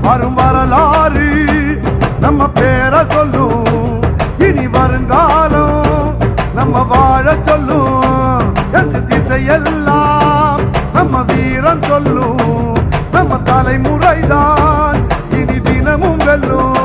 வரும் வரலாறு நம்ம பேரை சொல்லும். இனி வருங்காலம் நம்ம வாழ சொல்லும். எந்த திசையெல்லாம் நம்ம வீரம் சொல்லும். நம்ம தலைமுறைதான் இனி தினமும் வெல்லும்.